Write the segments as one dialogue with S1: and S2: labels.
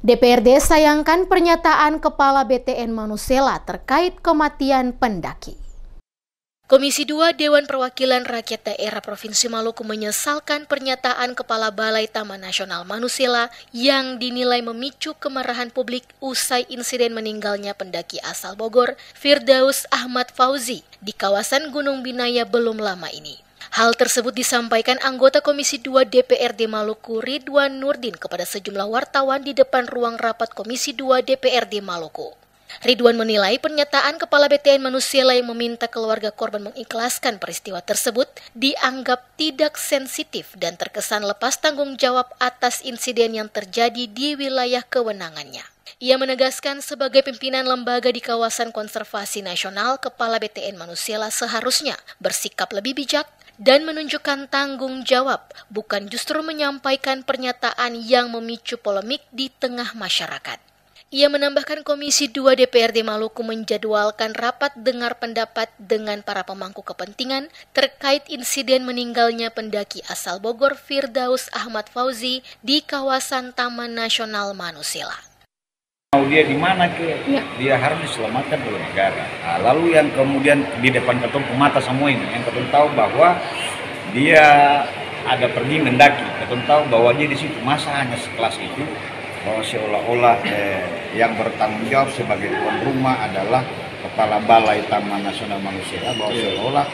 S1: DPRD sayangkan pernyataan Kepala BTN Manusela terkait kematian pendaki. Komisi 2 Dewan Perwakilan Rakyat Daerah Provinsi Maluku menyesalkan pernyataan Kepala Balai Taman Nasional Manusela yang dinilai memicu kemarahan publik usai insiden meninggalnya pendaki asal Bogor, Firdaus Ahmad Fauzi, di kawasan Gunung Binaya belum lama ini. Hal tersebut disampaikan anggota Komisi 2 DPRD Maluku Ridwan Nurdin kepada sejumlah wartawan di depan ruang rapat Komisi 2 DPRD Maluku. Ridwan menilai pernyataan Kepala BTN Manusela yang meminta keluarga korban mengikhlaskan peristiwa tersebut dianggap tidak sensitif dan terkesan lepas tanggung jawab atas insiden yang terjadi di wilayah kewenangannya. Ia menegaskan sebagai pimpinan lembaga di kawasan konservasi nasional, Kepala BTN Manusela seharusnya bersikap lebih bijak dan menunjukkan tanggung jawab, bukan justru menyampaikan pernyataan yang memicu polemik di tengah masyarakat. Ia menambahkan Komisi 2 DPRD Maluku menjadwalkan rapat dengar pendapat dengan para pemangku kepentingan terkait insiden meninggalnya pendaki asal Bogor Firdaus Ahmad Fauzi di kawasan Taman Nasional Manusela.
S2: Dia di mana dia harus diselamatkan oleh negara. Lalu yang kemudian di depan ketum mata semua ini, yang ketum tahu bahwa dia ada pergi mendaki, ketum tahu bahwa dia di situ, masa hanya sekelas itu, bahwa seolah-olah yang bertanggung jawab sebagai tuan rumah adalah Kepala Balai Taman Nasional Manusela, bahwa seolah-olah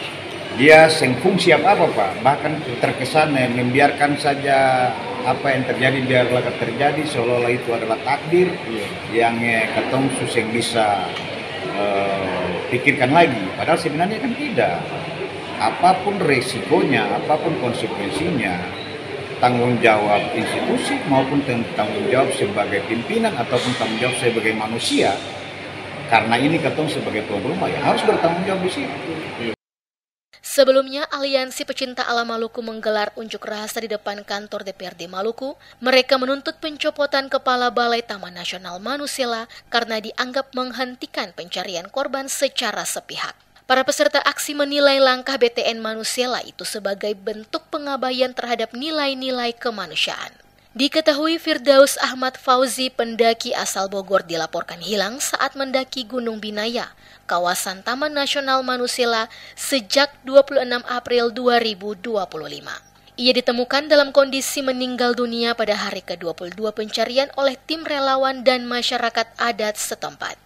S2: dia fungsi apa Pak, bahkan terkesan membiarkan saja apa yang terjadi biarlah terjadi, seolah-olah itu adalah takdir yang ketong susah bisa pikirkan lagi. Padahal sebenarnya kan tidak. Apapun resikonya, apapun konsekuensinya, tanggung jawab institusi maupun tanggung jawab sebagai pimpinan ataupun tanggung jawab sebagai manusia, karena ini ketong sebagai tuan rumah ya harus bertanggung jawab di situ.
S1: Sebelumnya, Aliansi Pecinta Alam Maluku menggelar unjuk rasa di depan kantor DPRD Maluku. Mereka menuntut pencopotan Kepala Balai Taman Nasional Manusela karena dianggap menghentikan pencarian korban secara sepihak. Para peserta aksi menilai langkah BTN Manusela itu sebagai bentuk pengabaian terhadap nilai-nilai kemanusiaan. Diketahui Firdaus Ahmad Fauzi, pendaki asal Bogor, dilaporkan hilang saat mendaki Gunung Binaya, kawasan Taman Nasional Manusela sejak 26 April 2025. Ia ditemukan dalam kondisi meninggal dunia pada hari ke-22 pencarian oleh tim relawan dan masyarakat adat setempat.